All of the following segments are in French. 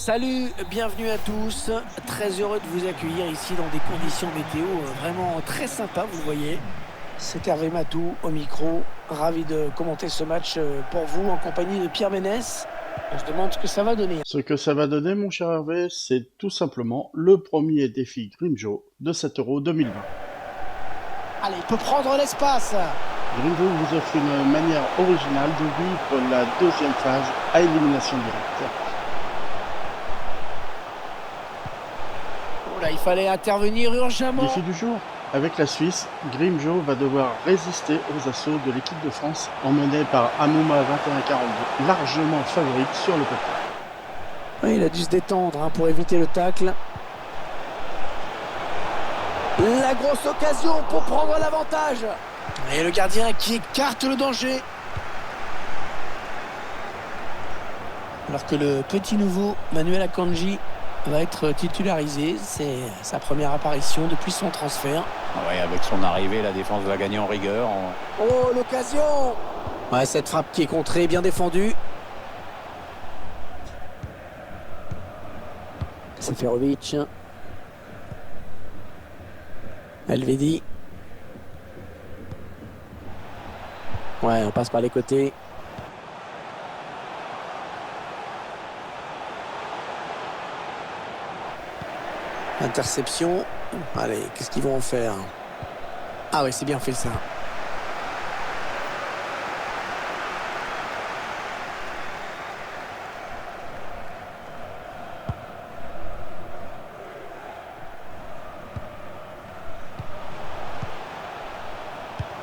Salut, bienvenue à tous. Très heureux de vous accueillir ici dans des conditions météo vraiment très sympas, vous le voyez. C'est Hervé Matou au micro. Ravi de commenter ce match pour vous en compagnie de Pierre Ménès. On se demande ce que ça va donner. Ce que ça va donner, mon cher Hervé, c'est tout simplement le premier défi Grimjo de cet Euro 2020. Allez, il peut prendre l'espace. Grimjo vous offre une manière originale de vivre la deuxième phase à élimination directe. Oh là, il fallait intervenir urgemment. Défi du jour. Avec la Suisse, Grimjo va devoir résister aux assauts de l'équipe de France emmenée par Amouma 21-42, largement favorite sur le papier. Oui, il a dû se détendre pour éviter le tacle. La grosse occasion pour prendre l'avantage. Et le gardien qui écarte le danger. Alors que le petit nouveau Manuel Akanji va être titularisé. C'est sa première apparition depuis son transfert. Ouais, avec son arrivée, la défense va gagner en rigueur. Oh, l'occasion! Ouais, cette frappe qui est contrée, bien défendue. Seferovic. Elvedi. Ouais, on passe par les côtés. Interception. Allez, qu'est-ce qu'ils vont en faire? Ah oui, c'est bien fait ça.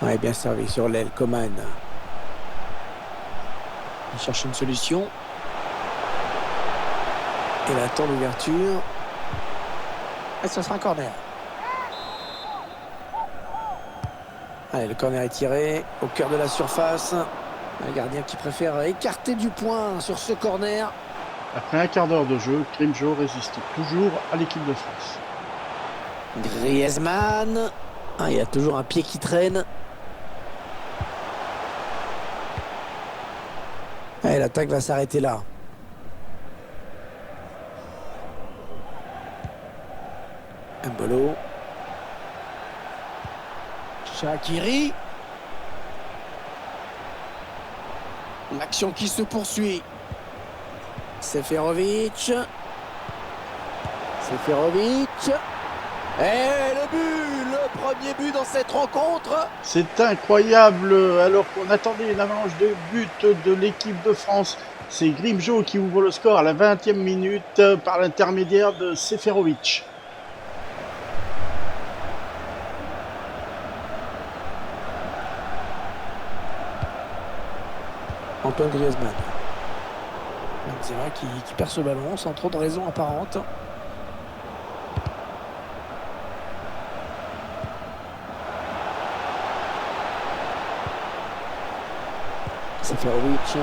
Ouais, bien servi sur l'aile, Coman. Il cherche une solution. Il attend l'ouverture. Et ça sera un corner. Allez, le corner est tiré au cœur de la surface. Un gardien qui préfère écarter du point sur ce corner. Après un quart d'heure de jeu, Grimjo résiste toujours à l'équipe de France. Griezmann. Ah, il a toujours un pied qui traîne. Allez, l'attaque va s'arrêter là. Mbolo. Shaqiri. L'action qui se poursuit. Seferovic. Et le premier but dans cette rencontre. C'est incroyable, alors qu'on attendait une avalanche de buts de l'équipe de France. C'est Grimjo qui ouvre le score à la 20e minute par l'intermédiaire de Seferovic. Antoine Griezmann. C'est vrai qu'il perd ce ballon sans trop de raison apparente. Seferovic.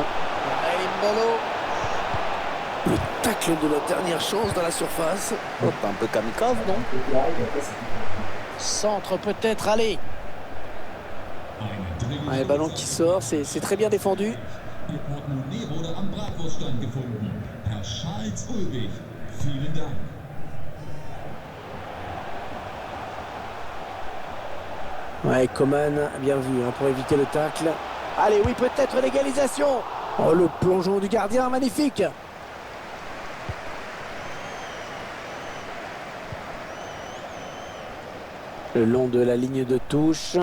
Le tacle de la dernière chance dans la surface. Un peu kamikaze, non? Centre peut-être, allez. Le ballon qui sort, c'est très bien défendu. Ihr Portemonnaie wurde am Bratwurststand gefunden. Herr Schalz-Ulrich, vielen Dank. Ouais, Coman, bien vu pour éviter le tacle. Allez, oui, peut-être l'égalisation. Oh, le plongeon du gardien, magnifique. Le long de la ligne de touche.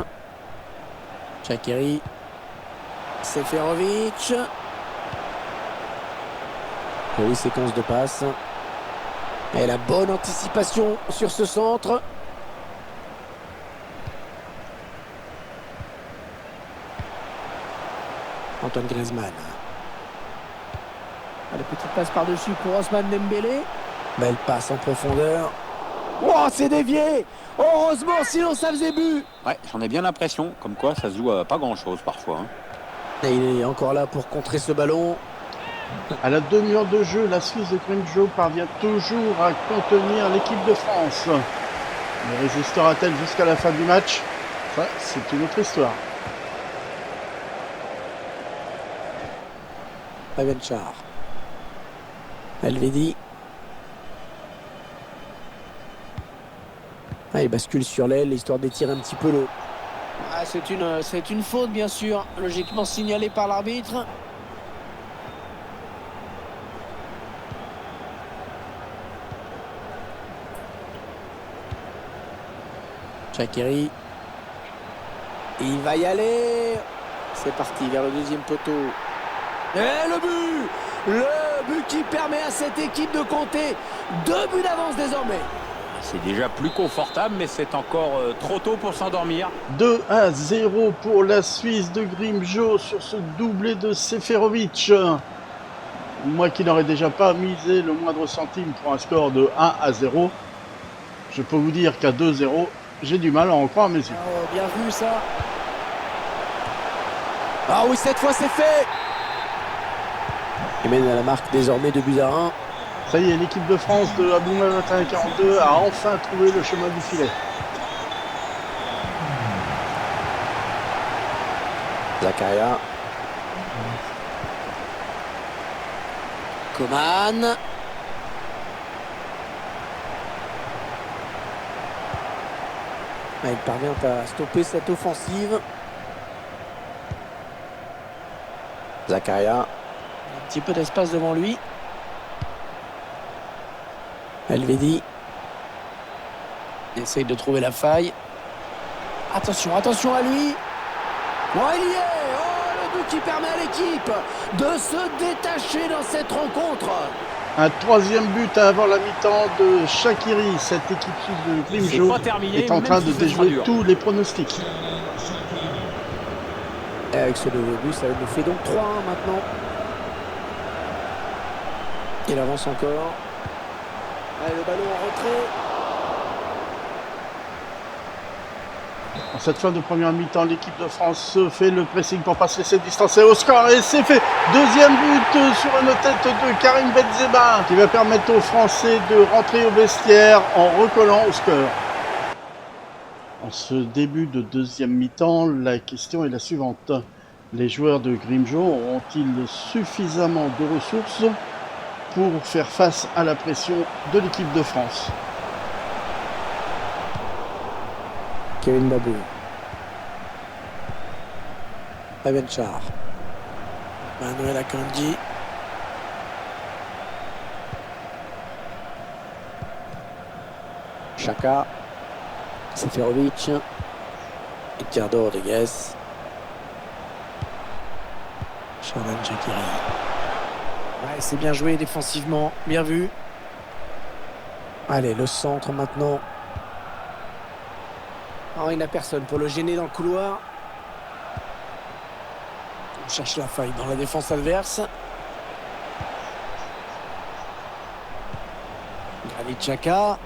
Shaqiri. Seferovic. Oui, séquence de passe. Et la bonne anticipation sur ce centre. Antoine Griezmann. La petite passe par-dessus pour Ousmane Dembélé. Belle passe en profondeur. Oh, c'est dévié. Heureusement, sinon ça faisait but. Ouais, j'en ai bien l'impression. Comme quoi, ça se joue à pas grand-chose parfois. Et il est encore là pour contrer ce ballon. À la demi-heure de jeu, la Suisse de Grimjo parvient toujours à contenir l'équipe de France. Mais résistera-t-elle jusqu'à la fin du match? Ça, c'est une autre histoire. Pavenchar. Elvedi. Ah, il bascule sur l'aile, histoire d'étirer un petit peu l'eau. Ah, c'est une faute, bien sûr, logiquement signalée par l'arbitre. Shaqiri. Il va y aller. C'est parti vers le deuxième poteau. Et le but! Le but qui permet à cette équipe de compter 2 buts d'avance désormais. C'est déjà plus confortable, mais c'est encore trop tôt pour s'endormir. 2-0 pour la Suisse de Grimjo sur ce doublé de Seferovic. Moi qui n'aurais déjà pas misé le moindre centime pour un score de 1-0, je peux vous dire qu'à 2-0, j'ai du mal à en croire mes yeux. Oh, bien vu ça. Ah oui, cette fois c'est fait. Il mène à la marque désormais 2-1. Ça y est, l'équipe de France de Abouma 21-42 a enfin trouvé le chemin du filet. Zakaria. Coman. Ah, il parvient à stopper cette offensive. Zakaria. Un petit peu d'espace devant lui. Elvedi. Il essaye de trouver la faille. Attention, attention à lui. Oh, il y est. Oh, le but qui permet à l'équipe de se détacher dans cette rencontre. Un troisième but avant la mi-temps de Shaqiri. Cette équipe de Grimjo est en train de déjouer tous les pronostics. Et avec ce nouveau but, ça nous fait donc 3-1 maintenant. Il avance encore. Allez, le ballon en retrait. En cette fin de première mi-temps, l'équipe de France se fait le pressing pour pas se laisser distancer au score et c'est fait. Deuxième but sur une tête de Karim Benzema qui va permettre aux Français de rentrer au vestiaire en recollant au score. En ce début de deuxième mi-temps, la question est la suivante. Les joueurs de Grimjo auront-ils suffisamment de ressources pour faire face à la pression de l'équipe de France? Kevin Babou. Avenchar. Manuel Akanji. Chaka. Seferovic. Ricardo Rodriguez. Shalan Shaqiri. Ouais, c'est bien joué défensivement. Bien vu. Allez, le centre maintenant. Oh, il n'a personne pour le gêner dans le couloir. On cherche la faille dans la défense adverse. Granit Xhaka.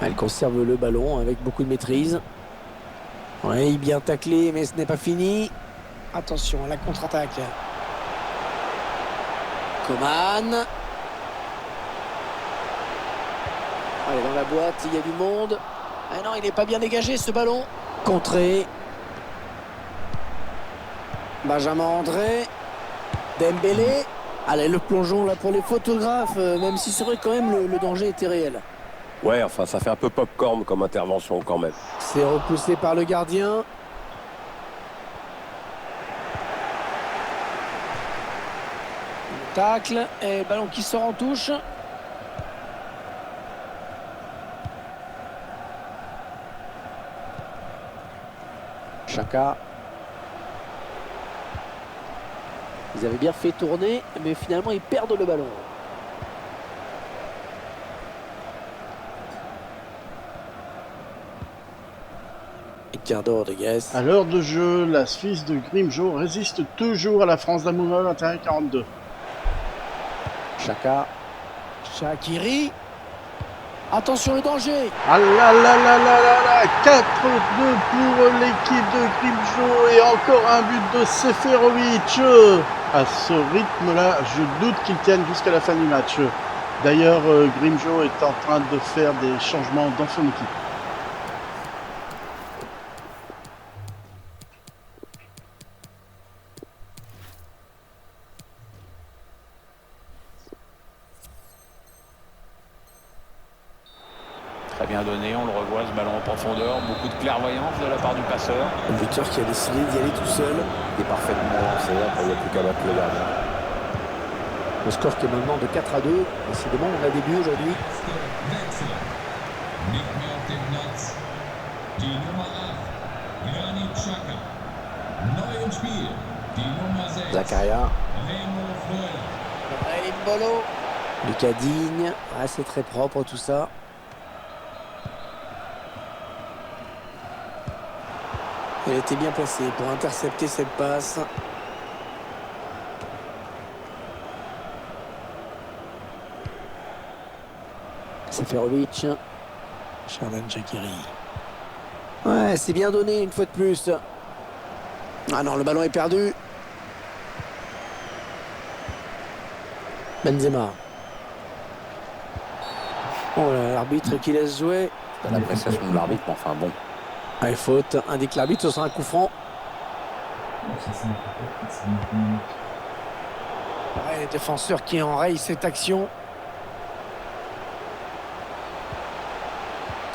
Elle conserve le ballon avec beaucoup de maîtrise. Oui, bien taclé, mais ce n'est pas fini. Attention à la contre-attaque. Coman. Allez, dans la boîte, il y a du monde. Ah non, il n'est pas bien dégagé ce ballon. Contré. Benjamin André. Dembélé. Allez, le plongeon là pour les photographes, même si c'est vrai quand même le danger était réel. Ouais, enfin, ça fait un peu popcorn comme intervention quand même. C'est repoussé par le gardien. Tacle et ballon qui sort en touche. Chaka. Ils avaient bien fait tourner, mais finalement ils perdent le ballon. Ricardo Rodriguez. À l'heure de jeu, la Suisse de Grimjo résiste toujours à la France d'Amouma 21-42. Chaka. Shaqiri. Attention le danger. Ah là là là là là là, 4-2 pour l'équipe de Grimjo et encore un but de Seferovic. À ce rythme-là, je doute qu'il tienne jusqu'à la fin du match. D'ailleurs, Grimjo est en train de faire des changements dans son équipe. Très bien donné, on le revoit ce ballon en profondeur. Beaucoup de clairvoyance de la part du passeur. Le buteur qui a décidé d'y aller tout seul. Il est parfaitement lancé, après il n'y a plus qu'à battre le gardien. Le score qui est maintenant de 4-2. Décidément, on a des buts aujourd'hui. Wechsel. Nicht mehr auf dem Platz. Die Nummer 8, Granit Xhaka. Neu im Spiel, die Nummer 6, Zakaria. Remo Freuler. Bolo. Lucas Digne. Ah, c'est très propre tout ça. Il était bien placé pour intercepter cette passe. Seferovic. Xherdan Shaqiri. Ouais, c'est bien donné une fois de plus. Ah non, le ballon est perdu. Benzema. Oh là, l'arbitre qui laisse jouer. C'est l'appréciation de l'arbitre, mais enfin bon. Allez, faute. Indique l'arbitre, ce sera un coup franc. Ouais, les défenseurs qui enrayent cette action.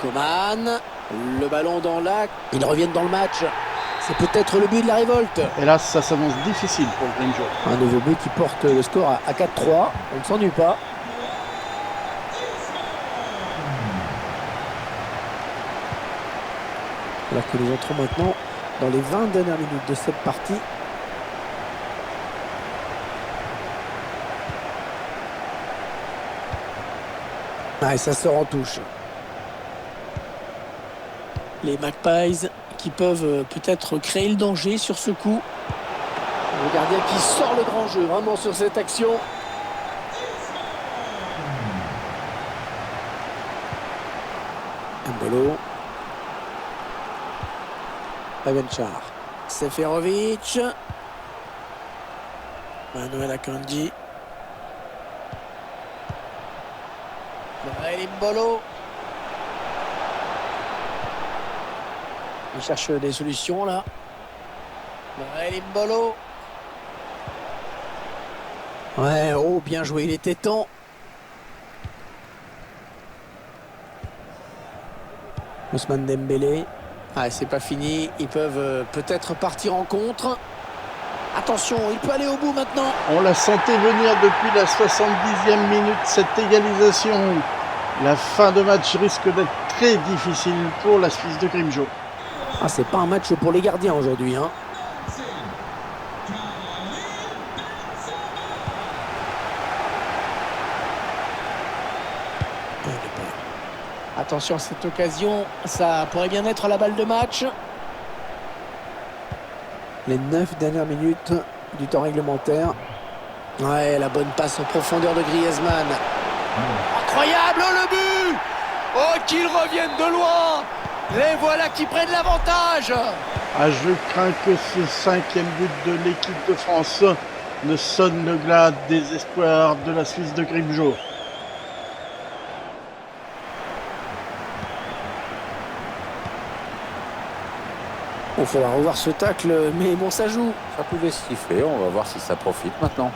Coman. Le ballon dans l'axe. Ils reviennent dans le match. C'est peut-être le but de la révolte. Et là, ça s'annonce difficile pour Grimjo. Un nouveau but qui porte le score à 4-3. On ne s'ennuie pas. Alors que nous entrons maintenant dans les 20 dernières minutes de cette partie. Ah, et ça sort en touche. Les Magpies qui peuvent peut-être créer le danger sur ce coup. Le gardien qui sort le grand jeu vraiment sur cette action. Mbolo. Avenchar. Seferovic. Manuel Akanji. Mbolo. Il cherche des solutions là. Mbolo. Ouais, oh, bien joué, il était temps. Ousmane Dembélé. Ah, c'est pas fini. Ils peuvent peut-être partir en contre. Attention, il peut aller au bout maintenant. On la sentait venir depuis la 70e minute, cette égalisation. La fin de match risque d'être très difficile pour la Suisse de Grimjo. Ah, c'est pas un match pour les gardiens aujourd'hui, hein. Attention à cette occasion, ça pourrait bien être la balle de match. Les 9 dernières minutes du temps réglementaire. Ouais, la bonne passe en profondeur de Griezmann. Incroyable, oh, le but! Oh, qu'ils reviennent de loin! Les voilà qui prennent l'avantage! Ah, je crains que ce 5e but de l'équipe de France ne sonne le glas des espoirs de la Suisse de Grimjo. Il faudra revoir ce tacle, mais bon, ça joue. Ça pouvait siffler, on va voir si ça profite maintenant.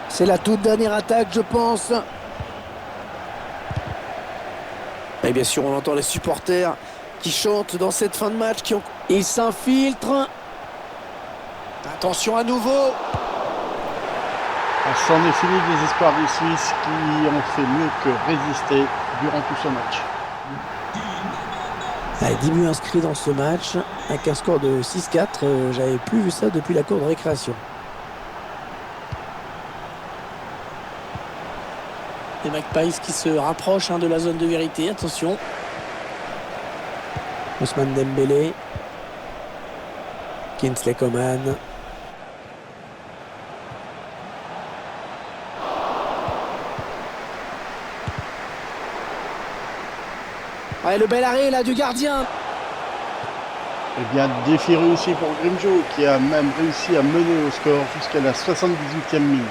C'est la toute dernière attaque, je pense. Et bien sûr, on entend les supporters qui chantent dans cette fin de match. Ils s'infiltrent. Attention à nouveau. Ah, c'en est fini des espoirs des Suisses qui ont fait mieux que résister durant tout ce match. Allez, 10 buts inscrits dans ce match, avec un score de 6-4. J'avais plus vu ça depuis la cour de récréation. Les Magpies qui se rapprochent de la zone de vérité. Attention. Ousmane Dembélé. Kingsley Coman. Ouais, le bel arrêt là du gardien. Eh bien, défi réussi pour Grimjo qui a même réussi à mener au score jusqu'à la 78e minute.